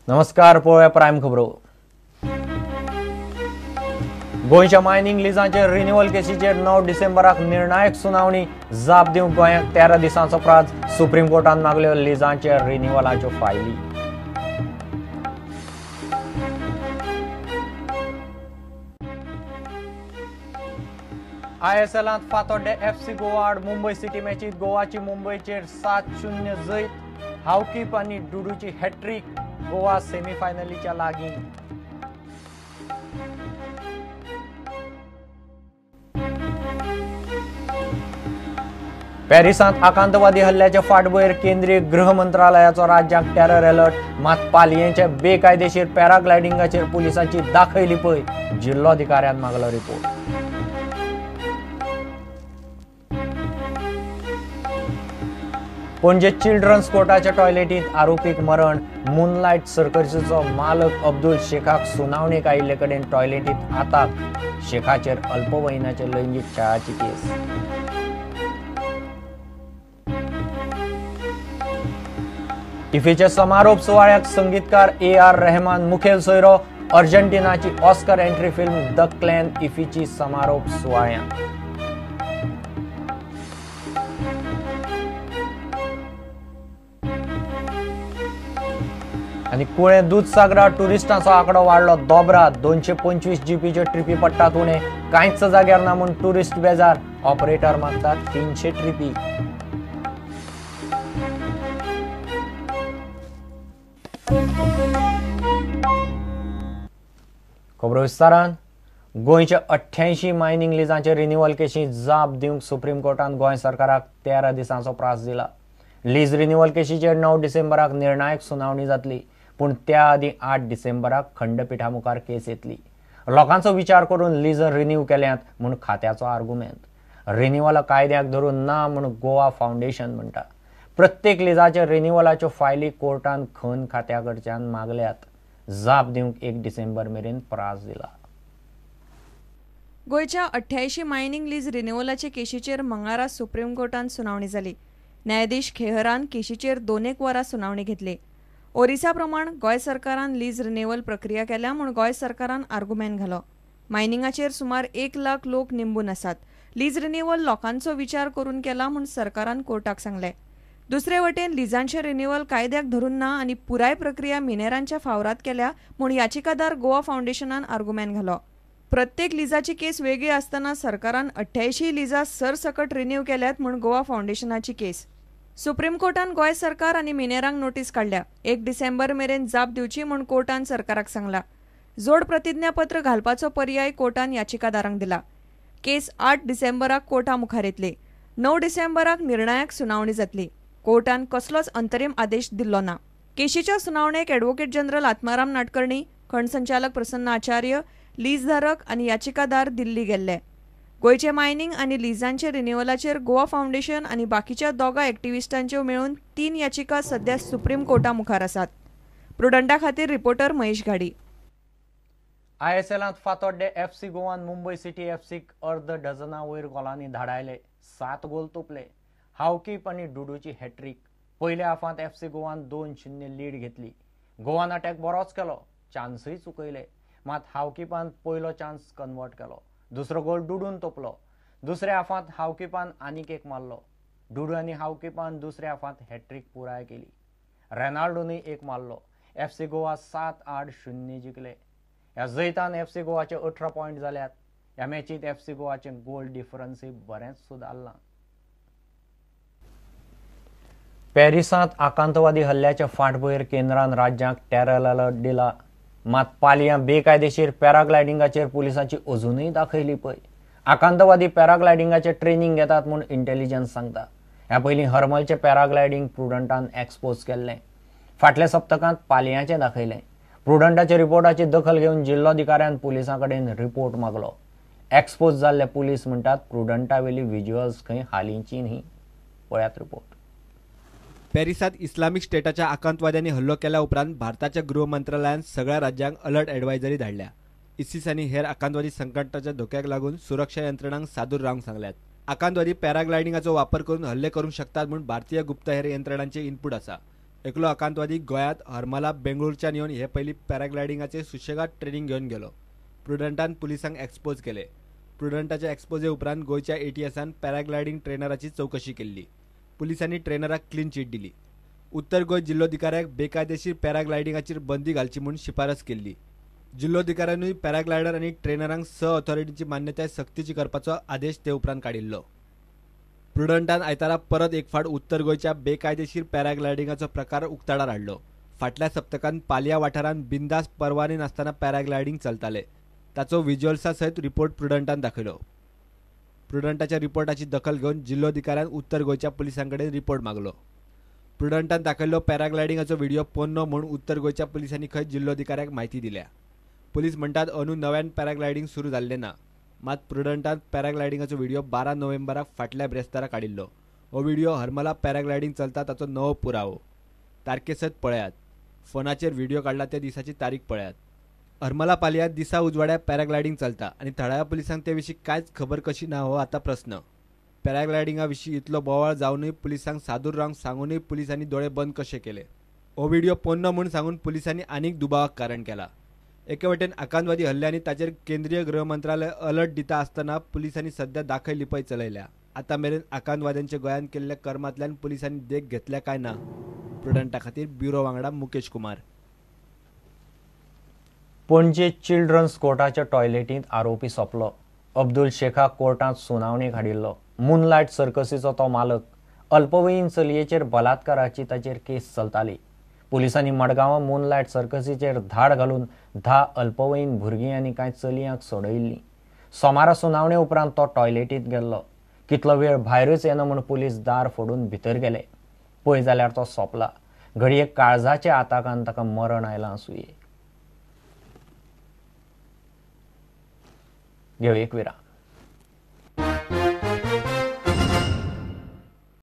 नमस्कार पळोवया प्रायम खबरो। गोंयच्या मायनिंग लिजांचेर रिन्युअल केसीचेर 9 डिसेंबराक निर्णायक सुनावणी जाप दिवंक गोंयाक 13 दिसांचो प्राझ। सुप्रीम कोर्टान मागल्यो लिजांच्या रिन्युअलाच्यो फायली। ISLांत फातोड्डे FC गोवा आड मुंबई सिटी मॅचीत गोवाची मुंबईचेर 7-0 जैत। हावकीप आनी डुडूची हॅट्रिक। गोवा सेमीफायनलीच्या लागीं। पॅरिसांत आकांतवादी हल्ल्याच्या फाटभुंयेर केंद्रीय गृह मंत्रालयाचो राज्याक टेरर अलर्ट। मात पालयेच्या बेकायदेशीर पॅराग्लायडिंगाचेर पुलिसांची दाखयली पळय, जिल्लोधिकाऱ्यान मागलो रिपोर्ट। पणजे चिल्ड्रन्स कोर्टाच्या टॉयलेटींत आरोपीक मरण। मूनलायट सर्कसीचो मालक अब्दुल शेखाक सुनावणेक आयिल्ले कडेन टॉयलेटींत आताक। शेखाचेर अल्पवयीनाचे लैंगीक छळाची केस। इफ्फीच्या समारोप सुवाळ्याक संगीतकार AR रहमान मुखेल सोयरो। अर्जेंटिनाची Oscar entry film the clan इफ्फीची समारोप सुवाळ्याक। आनी कुळे दूधसागरा टुरिस्टांचो आंकडो वाडलो दोबरा। 225 जीपीच्यो ट्रिपी पडटात उणे। कांयच जाग्यार ना म्हूण टुरिस्ट बेजार। ऑपरेटर मागतात 300 ट्रिपी। खबरो विस्तारान। गोंयच्या 88 मायनिंग लिजांचे रिन्युअल केशी जाप दिवंक सुप्रीम कोर्टान गोंय सरकाराक 13 दिसांचो प्राझ दिला। लीज रिन्युअल केशीचेर 9 डिसेंबराक निर्णायक सुनावणी जातली, पूण त्या आदीं 8 डिसेंबराक खंडपीठा मुखार केस येतली। लोकांचो विचार करून लीज रिन्यू केल्यात म्हूण खात्याचो आर्ग्युमेंट। रिन्युअल कायद्याक धरून ना म्हूण गोवा फाउंडेशन म्हणटा। प्रत्येक लिजाच्या रिन्युअलाच्यो फायली कोर्टान खण खात्या कडच्यान मागल्यात। जाप दिवंक 1 डिसेंबर मेरेन प्राझ दिला। गोंयच्या 88 मायनिंग लीज रिन्युअलाचे केशीचेर मंगळारा सुप्रीम कोर्टान सुनावणी जाली। न्यायाधीश खेहरान केशीचेर 2 वरां सुनावणी घेतली। ओरिसा प्रमाण गोंय सरकारान लीज रिन्युअल प्रक्रिया केल्या म्हूण गोंय सरकारान आर्ग्युमेंट घालो। मायनिंगाचेर सुमार 1 लाख लोक निंबून आसात। लीज रिन्युअल लोकांचो विचार करून केला म्हूण सरकारान कोर्टाक सांगलें। दुसरे वटेन लिजांचे रिन्युअल कायद्याक धरून ना आनी पुराय प्रक्रिया मिनेरांच्या फावरात केल्या म्हूण याचिकादार गोवा फाउंडेशनान आर्ग्युमेंट घालो। प्रत्येक लिजाची केस वेगळी आसतना सरकारान 88 लिजा सरसकट रिन्यू केल्यात म्हूण गोवा फाउंडेशनाची केस। सुप्रीम कोर्टान गोंय सरकार आनी मिनेरांक नोटीस काडल्या। 1 डिसेंबर मेरेन जाप दिवची म्हूण कोर्टान सरकाराक सांगला। जोड प्रतिज्ञापत्र घालपाचो पर्याय कोर्टान याचिकादारांक दिला। केस 8 डिसेंबराक कोर्टा मुखार येतली। 9 डिसेंबराक निर्णायक सुनावणी जातली। कोर्टान कसलोच अंतरीम आदेश दिल्लो ना। केशीच्या सुनावणेक एडव्होकेट जनरल आत्माराम नाडकर्णी, खंड संचालक प्रसन्न आचार्य, लीजधारक आनी याचिकादार दिल्ली गेल्ले। गोंयचे मायनिंग आनी लिजांचे रिन्युअलाचेर गोवा फाउंडेशन आनी बाकीच्या दोगा एक्टिविस्टांच्यो मेळून 3 याचिका सध्या सुप्रीम कोर्टा मुखार आसात। प्रुडंटा खातीर रिपोर्टर महेश घाडी। ISLांत फातोड्डे FC गोवान मुंबई सिटी FCक अर्द डझना वयर गोलांनी धाडायले। 7 गोल तोपले। हावकीप आनी डुडूची हॅट्रिक। पयल्या हाफांत FC गोवान 2-0 लीड घेतली। गोवान अटॅक बरोच केलो, चान्सय चुकयले। मात हावकीपान पयलो चान्स कन्वर्ट केलो। दुसरो गोल डुडून तोपलो। दुसऱ्या हाफांत हावकीपान आनीक एक मारलो। डुडू आनी हावकीपान दुसऱ्या हाफांत हॅट्रिक पुराय केली। रेनाल्डोनूय एक मारलो। FC गोवा 7-8-0 जिखले। ह्या जैतान FC गोवाचे 18 पॉयंट जाल्यात। ह्या मॅचीत FC गोवाचे गोल डिफरन्सय बरेंच सुदारलां। पॅरिसांत आकांतवादी हल्ल्याच्या फाटभुंयेर केंद्रान राज्याक टेरर अलर्ट दिला। मात पालयां बेकायदेशीर पॅराग्लायडिंगाचेर पुलिसांची अजूनय दाखयली पळय। आकांतवादी पॅराग्लायडिंगाचे ट्रेनिंग घेतात म्हूण इंटेलिजन्स सांगता। ह्या पयलीं हरमलचे पॅराग्लायडिंग प्रुडंटान एक्सपोज केल्लें। फाटल्या सप्तकांत पालयांचें दाखयलें। प्रुडंटाच्या रिपोर्टाची दखल घेवन जिल्लोधिकाऱ्यान पुलिसां कडेन रिपोर्ट मागलो। एक्सपोज जाल्ले पुलीस म्हणटात प्रुडंटावेली व्हिज्युअल्स खंय हालींची न्ही। पळयात रिपोर्ट। पॅरिसात इस्लामिक स्टेटाच्या आकांतवाद्यांनी हल्लो केल्या उपरांत भारताच्या गृह मंत्रालयान सगळ्या राज्यांक अलर्ट एडवायझरी धाडल्या। इसिस आनी हेर आकांतवादी संघटनांच्या धोक्याक लागून सुरक्षा यंत्रणांक सादूर रावंक सांगल्यात। आकांतवादी पॅराग्लायडिंगाचो वापर करून हल्ले करूंक शकतात म्हूण भारतीय गुप्तहेर यंत्रणांचे इनपूट आसा। एकलो आकांतवादी गोंयांत हरमला बेंगळूरच्यान येवन हे पयलीं पॅराग्लायडिंगाचे सुशेगाद ट्रेनिंग घेवन गेलो. प्रुडंटान पुलिसांक एक्सपोज केले. प्रुडंटाच्या एक्सपोजे उपरांत गोंयच्या एटीएसान पॅराग्लायडिंग ट्रेनराची चवकशी केल्ली. पुलिसांनी ट्रेनराक क्लीन चीट दिली. उत्तर गोंय जिल्लोधिकाऱ्याक बेकायदेशीर पॅराग्लायडिंगाचेर बंदी घालची म्हूण शिफारस केल्ली. जिल्लोधिकाऱ्यानूय पॅराग्लायडर आनी ट्रेनरांक ऑथॉरिटीची मान्यताय सक्तीची करपाचो आदेश ते उपरांत काडिल्लो. प्रुडंटान आयतारा परत एक फावट उत्तर गोंयच्या बेकायदेशीर पॅराग्लायडिंगाचो प्रकार उक्ताडार हाडलो. फाटल्या सप्तकांत पालया वाठारांत बिंदास परवाने नासतना पॅराग्लायडिंग चलताले. ताचो व्हिज्युअल्सा सयत रिपोर्ट प्रुडंटान दाखयलो. प्रुडंटाच्या रिपोर्टाची दखल घेवन जिल्लोधिकाऱ्यान उत्तर गोंयच्या पुलिसां कडेन रिपोर्ट मागलो. प्रुडंटान दाखयल्लो पॅराग्लायडिंगाचो व्हिडिओ पोन्नो म्हूण उत्तर गोंयच्या पुलिसांनी खंय जिल्लोधिकाऱ्याक म्हायती दिल्या. पुलीस म्हणटात अंदू नव्यान पॅराग्लायडिंग सुरू जाल्लें ना. मात प्रुडंटान पॅराग्लायडिंगाचो व्हिडिओ 12 नोव्हेंबराक फाटल्या ब्रेस्तारा काडिल्लो. हो व्हिडिओ हरमला पॅराग्लायडिंग चलता ताचो नवो पुरावो. तारखेसत पळयात. फोनाचेर व्हिडिओ काडला त्या दिसाची तारीख पळयात. हरमला पालयांत दिसा उजवाड्याक पॅराग्लायडिंग चलता आनी थळाव्या पुलिसांक ते विशीं कांयच खबर कशी ना हो आतां प्रस्न. पॅराग्लायडिंगा विशीं इतलो बोवाळ जावनूय पुलिसांक सादूर रावंक सांगूनय पुलिसांनी दोळे बंद कशे केले. हो व्हिडिओ पोन्नो म्हूण सांगून पुलिसांनी आनीक दुबावाक कारण केला. एके वटेन आकांतवादी हल्ल्यांनी ताचेर केंद्रीय गृह मंत्रालय अलर्ट दिता आसतना पुलिसांनी सध्या दाखय लिपय चलयल्या. आतां मेरेन आकांतवाद्यांचे गोंयांत केल्ल्या कर्मांतल्यान पुलिसांनी देख घेतल्या काय ना. प्रुडंटा खातीर ब्युरो वांगडा मुकेश कुमार. पणजे चिल्ड्रन्स कोर्टाच्या टॉयलेटींत आरोपी सोंपलो. अब्दुल शेखाक कोर्टांत सुनावणेक हाडिल्लो. मूनलायट सर्कसीचो तो मालक. अल्पवयीन चलयेचेर बलात्काराची ताचेर केस चलताली. पुलिसांनी मडगांवां मूनलायट सर्कसीचेर धाड घालून 10 अल्पवयीन भुरगीं आनी कांय चलयांक सोडयिल्लीं. सोमारा सुनावणे उपरांत तो टॉयलेटींत गेल्लो. कितलो वेळ भायरूच येना म्हूण पुलीस दार फोडून भितर गेले. पळय जाल्यार तो सोंपला. घडयेक काळजाच्या आताकान ताका मरण आयलां आसुंये. घेव एक विराम.